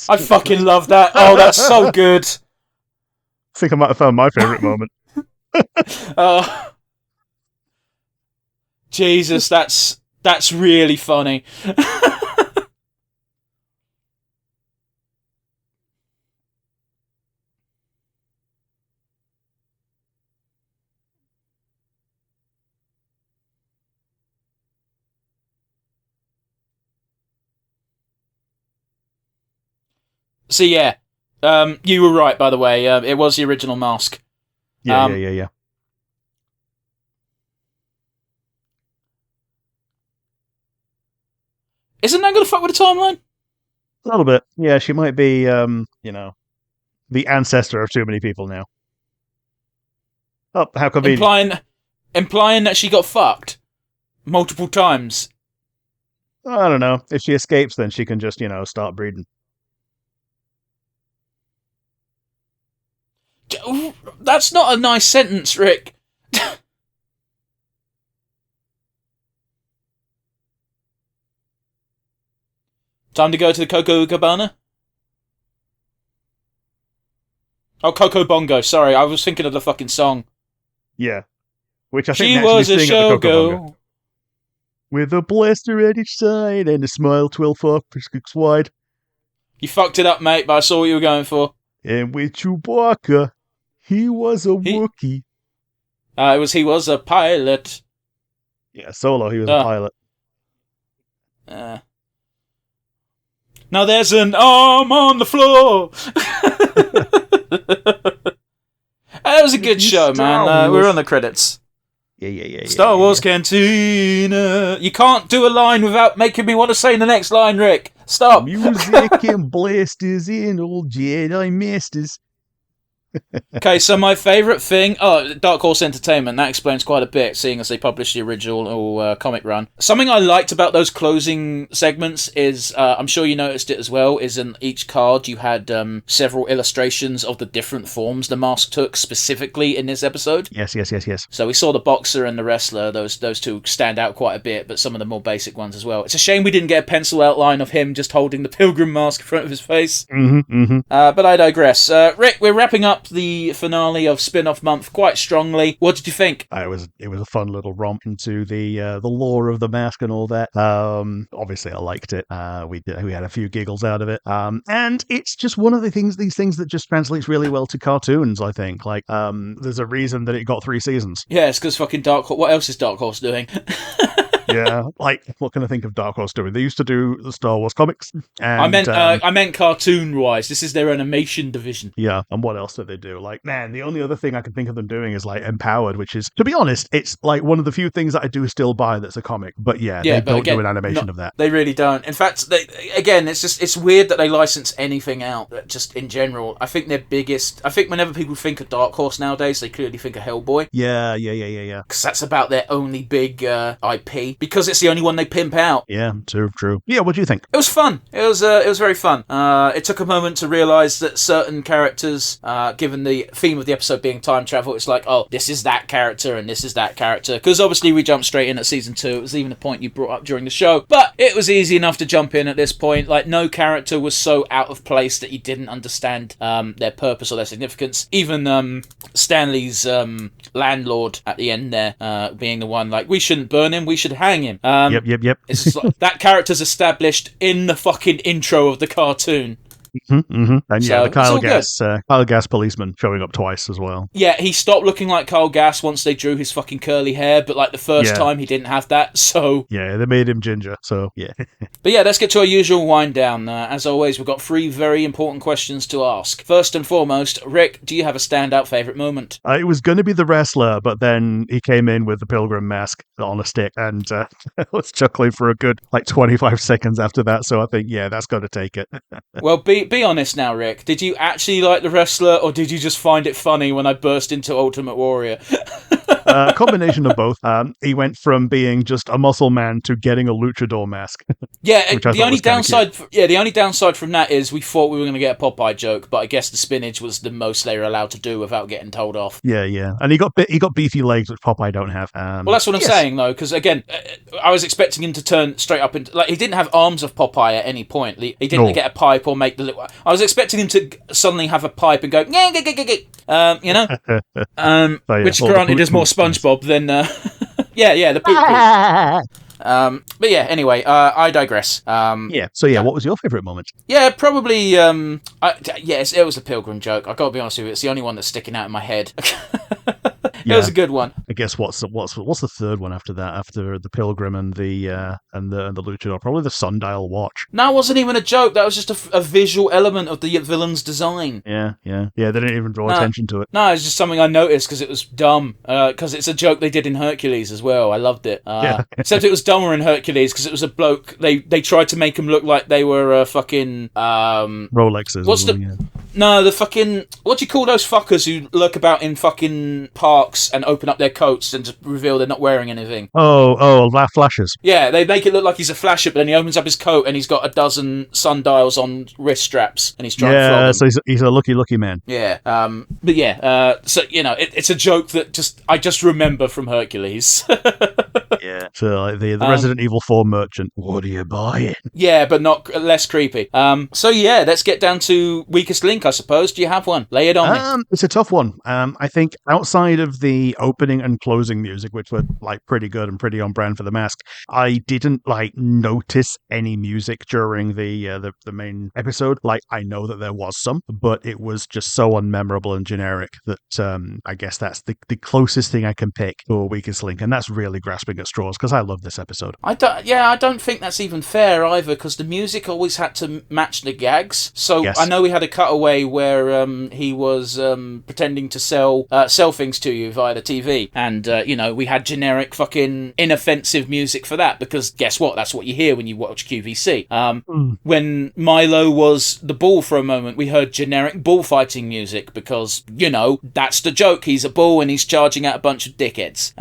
I fucking love that. Oh, that's so good. I think I might have found my favourite moment. Jesus, that's really funny. So yeah, you were right, by the way. It was the original mask. Yeah. Isn't that going to fuck with the timeline? A little bit. Yeah, she might be, the ancestor of too many people now. Oh, how convenient. Implying that she got fucked multiple times. I don't know. If she escapes, then she can just, start breeding. That's not a nice sentence, Rick. Time to go to the Coco Cabana? Oh, Coco Bongo, sorry, I was thinking of the fucking song. Yeah. Which I think She they actually was a sing at the Coco Bongo. showgirl. With a blaster at each side and a smile 12 kicks wide. You fucked it up, mate, but I saw what you were going for. And with Chewbacca, he was a Wookiee. He was a pilot. Yeah, Solo, he was a pilot. Now there's an arm on the floor. That was a good show, man. We were on the credits. Yeah. Star Wars Cantina. You can't do a line without making me want to say the next line, Rick. Stop. Music and blasters in old Jedi Masters. Okay, so my favourite thing... Oh, Dark Horse Entertainment. That explains quite a bit, seeing as they published the original comic run. Something I liked about those closing segments is, I'm sure you noticed it as well, is in each card you had several illustrations of the different forms the mask took, specifically in this episode. Yes. So we saw the boxer and the wrestler. Those two stand out quite a bit, but some of the more basic ones as well. It's a shame we didn't get a pencil outline of him just holding the pilgrim mask in front of his face. But I digress. Rick, we're wrapping up the finale of Spin-Off Month quite strongly. What did you think? It was a fun little romp into the lore of the mask and all that. Obviously, I liked it. We had a few giggles out of it. And it's just one of these things that just translates really well to cartoons. I think there's a reason that it got 3 seasons. Yeah, it's because fucking Dark Horse. What else is Dark Horse doing? Yeah, what can I think of Dark Horse doing? They used to do the Star Wars comics. And, I meant cartoon-wise. This is their animation division. Yeah, and what else did they do? The only other thing I can think of them doing is Empowered, which is, to be honest, it's one of the few things that I do still buy that's a comic. But they don't do an animation of that. They really don't. In fact, it's weird that they license anything out. Just in general, I think whenever people think of Dark Horse nowadays, they clearly think of Hellboy. Yeah. Because that's about their only big IP. Because it's the only one they pimp out. Yeah, true. Yeah, what do you think? It was fun. It was very fun. It took a moment to realise that certain characters, given the theme of the episode being time travel, it's like, oh, this is that character and this is that character. Because obviously we jumped straight in at season 2. It was even a point you brought up during the show. But it was easy enough to jump in at this point. No character was so out of place that you didn't understand their purpose or their significance. Even Stanley's landlord at the end there, being the one, we shouldn't burn him, we should hang him. Yep. It's just that character's established in the fucking intro of the cartoon. And the Kyle Gass policeman showing up twice as well. Yeah, he stopped looking like Kyle Gass once they drew his fucking curly hair, but the first time he didn't have that, so... Yeah, they made him ginger, so yeah. But yeah, let's get to our usual wind down. As always, we've got 3 very important questions to ask. First and foremost, Rick, do you have a standout favourite moment? It was going to be the wrestler, but then he came in with the pilgrim mask on a stick, and I was chuckling for a good 25 seconds after that, so I think, that's got to take it. Well, be honest now, Rick. Did you actually like the wrestler, or did you just find it funny when I burst into Ultimate Warrior? A combination of both. He went from being just a muscle man to getting a luchador mask. Yeah, the only downside from that is we thought we were going to get a Popeye joke, but I guess the spinach was the most they were allowed to do without getting told off. Yeah, and he got beefy legs, which Popeye don't have. Well, that's what I'm saying though, because again, I was expecting him to turn straight up into he didn't have arms of Popeye at any point. He didn't get a pipe or make the little. I was expecting him to suddenly have a pipe and go which granted is more SpongeBob than the poop. But yeah, anyway, I digress. What was your favourite moment? Yeah, probably. It was the Pilgrim joke. I got to be honest with you, it's the only one that's sticking out in my head. It was a good one. I guess what's the third one after that? After the Pilgrim and the Luchador, probably the Sundial Watch. No, it wasn't even a joke. That was just a visual element of the villain's design. Yeah. They didn't even draw attention to it. No, it's just something I noticed because it was dumb. Because it's a joke they did in Hercules as well. I loved it. Except it was dumber in Hercules because it was a bloke. They tried to make him look like they were fucking Rolexes. No, the fucking... What do you call those fuckers who lurk about in fucking parks and open up their coats and just reveal they're not wearing anything? Flashes. Yeah, they make it look like he's a flasher, but then he opens up his coat and he's got a dozen sundials on wrist straps and he's trying to flog them. So he's a lucky man. Yeah, but yeah, so, you know, it's a joke that I just remember from Hercules. Yeah. So like the Resident Evil 4 merchant. What are you buying? Yeah, but less creepy. So yeah, let's get down to weakest link, I suppose. Do you have one? Lay it on me. It's a tough one. I think outside of the opening and closing music, which were like pretty good and pretty on brand for the mask, I didn't like notice any music during the main episode. Like I know that there was some, but it was just so unmemorable and generic that I guess that's the closest thing I can pick for weakest link, and that's really grasping at straws because I love this episode. I don't think that's even fair either, because the music always had to match the gags. So yes. I know we had a cutaway where he was pretending to sell things to you via the TV, and you know, we had generic fucking inoffensive music for that, because guess what? That's what you hear when you watch QVC. When Milo was the bull for a moment, we heard generic bullfighting music because, you know, that's the joke. He's a bull and he's charging at a bunch of dickheads.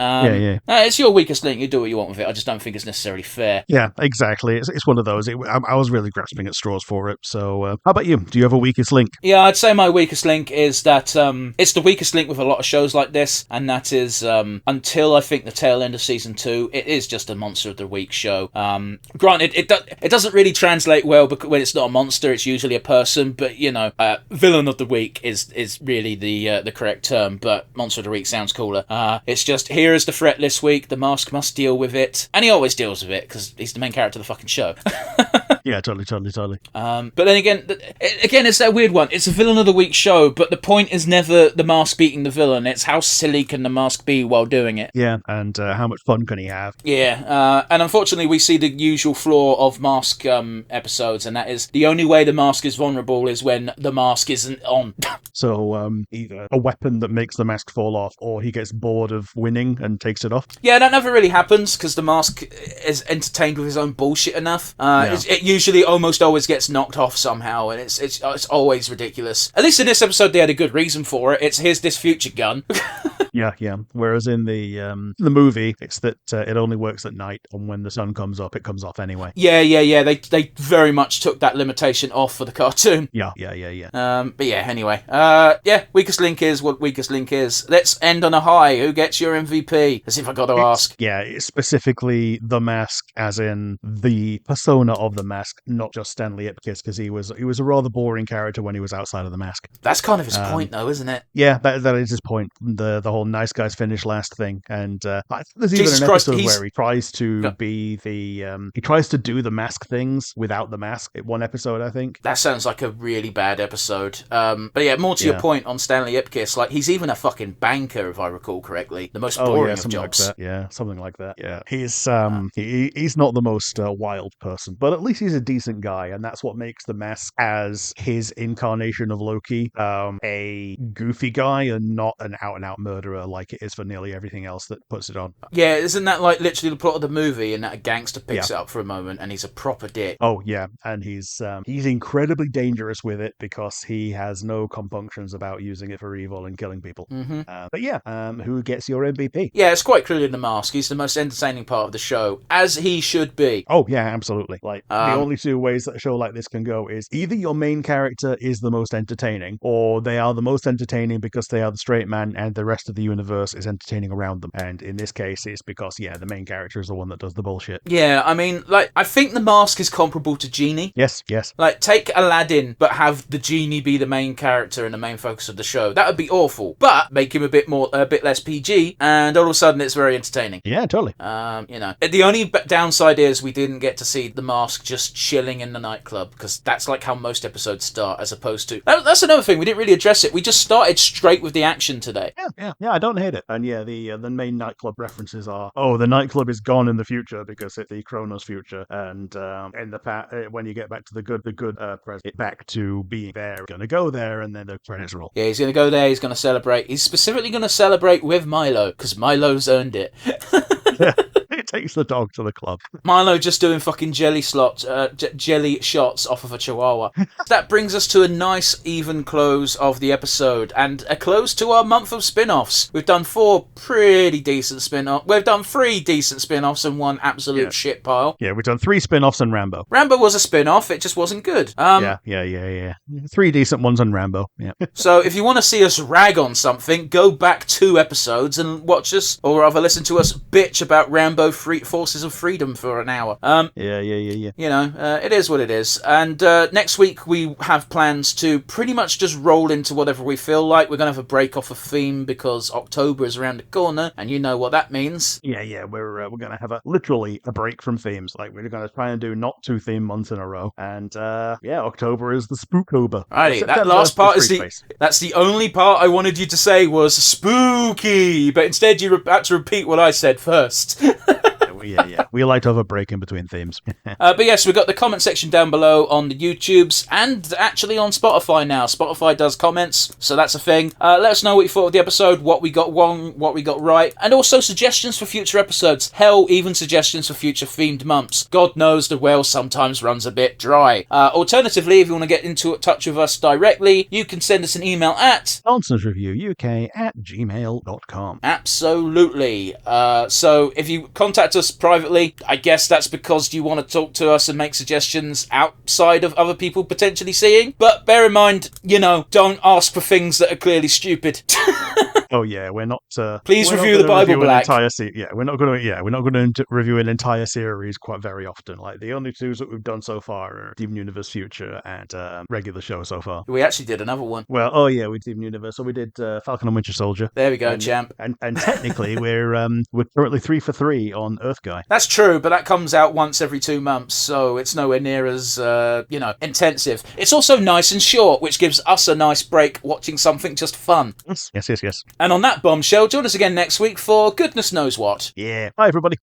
It's your weakest link. You do what you want with it. I just don't think it's necessarily fair. Yeah, exactly. It's one of those. I was really grasping at straws for it. So how about you? Do you have a weakest link? Yeah, I'd say my weakest link is that it's the weakest link with a lot of shows like this, and that is until I think the tail end of season 2, it is just a monster of the week show. Granted, it doesn't really translate well because when it's not a monster, it's usually a person. But you know, villain of the week is really the correct term. But monster of the week sounds cooler. It's just, here is the threat this week. The mask must deal with it, and he always deals with it because he's the main character of the fucking show. Yeah, totally. But then again, it's that weird one. It's a villain of the week show, but the point is never the mask beating the villain. It's how silly can the mask be while doing it. Yeah, and how much fun can he have? Yeah, and unfortunately we see the usual flaw of mask episodes, and that is the only way the mask is vulnerable is when the mask isn't on. So either a weapon that makes the mask fall off, or he gets bored of winning and takes it off. Yeah, that never really happens because the mask is entertained with his own bullshit enough. It usually almost always gets knocked off somehow, and it's always ridiculous. At least in this episode they had a good reason for it. It's, here's this future gun. Yeah. Whereas in the movie, it's that it only works at night, and when the sun comes up, it comes off anyway. Yeah. They very much took that limitation off for the cartoon. Yeah. But yeah, anyway. Weakest link is what weakest link is. Let's end on a high. Who gets your MVP? As if I got to ask. Yeah, it's specifically the mask, as in the persona of the mask, not just Stanley Ipkiss, because he was a rather boring character when he was outside of the mask. That's kind of his point, though, isn't it? Yeah, that is his point. The whole nice guys finish last thing, and there's even an episode where he tries to be he tries to do the mask things without the mask. One episode, I think. That sounds like a really bad episode. But yeah, more to your point on Stanley Ipkiss, like he's even a fucking banker, if I recall correctly. The most boring of jobs. Like yeah, something like that. Yeah, he's he's not the most wild person, but at least he's a decent guy, and that's what makes the mask as his incarnation of Loki a goofy guy and not an out-and-out murderer like it is for nearly everything else that puts it on. Yeah, isn't that like literally the plot of the movie, and that a gangster picks it up for a moment and he's a proper dick? Oh yeah, and he's incredibly dangerous with it because he has no compunctions about using it for evil and killing people. Mm-hmm. But yeah, who gets your MVP? Yeah, it's quite clearly the mask. He's the most entertaining part of the show, as he should be. Oh yeah, absolutely. Like the only two ways that a show like this can go is either your main character is the most entertaining, or they are the most entertaining because they are the straight man and the rest of the universe is entertaining around them. And in this case, it's because the main character is the one that does the bullshit. Yeah, I mean, like, I think the mask is comparable to Genie. Yes. Like, take Aladdin, but have the Genie be the main character and the main focus of the show. That would be awful. But make him a bit less PG, and all of a sudden it's very entertaining. Yeah, totally. You know, the only downside is we didn't get to see the mask just chilling in the nightclub, because that's like how most episodes start, as opposed to... That's another thing, we didn't really address it. We just started straight with the action today. Yeah, I don't hate it. And yeah, the main nightclub references are, the nightclub is gone in the future because it's the Kronos future, and in the past, when you get back to the good present, back to being there, gonna go there, and then the credits roll. Yeah, he's gonna go there, he's gonna celebrate. He's specifically gonna celebrate with Milo, because Milo's earned it. Yeah. takes the dog to the club. Milo just doing fucking jelly shots off of a chihuahua. That brings us to a nice, even close of the episode, and a close to our month of spin-offs. We've done 4 pretty decent spin-offs. We've done 3 decent spin-offs and 1 absolute shit pile. Yeah, we've done 3 spin-offs and Rambo. Rambo was a spin-off, it just wasn't good. Yeah. 3 decent ones on Rambo, yeah. So if you want to see us rag on something, go back 2 episodes and watch us, or rather listen to us bitch about Rambo Forces of Freedom for an hour. Yeah. You know, it is what it is. And next week we have plans to pretty much just roll into whatever we feel like. We're going to have a break off of theme because October is around the corner, and you know what that means. Yeah, we're going to have literally a break from themes. Like, we're going to try and do not 2 theme months in a row. And October is the Spooktober. Alrighty, that last part is that's the only part I wanted you to say was spooky, but instead you had to repeat what I said first. Yeah. We like to have a break in between themes. But yes, we've got the comment section down below on the YouTubes and actually on Spotify now. Spotify does comments, so that's a thing. Let us know what you thought of the episode, what we got wrong, what we got right, and also suggestions for future episodes. Hell, even suggestions for future themed months. God knows the well sometimes runs a bit dry. Alternatively, if you want to get into touch with us directly, you can send us an email at nonsensereviewuk@gmail.com. Absolutely. So if you contact us privately, I guess that's because you want to talk to us and make suggestions outside of other people potentially seeing. But bear in mind, don't ask for things that are clearly stupid. Oh yeah, we're not. Please review the Bible Black. We're not going to review an entire series quite very often. Like, the only 2 that we've done so far are Steven Universe Future and regular show so far. We actually did another one. Well, we did Steven Universe. So we did Falcon and Winter Soldier. There we go, champ. And technically, we're currently 3 for 3 on Earth Guy. That's true, but that comes out once every 2 months, so it's nowhere near as intensive. It's also nice and short, which gives us a nice break watching something just fun. Yes. And on that bombshell, join us again next week for goodness knows what. Yeah. Bye, everybody.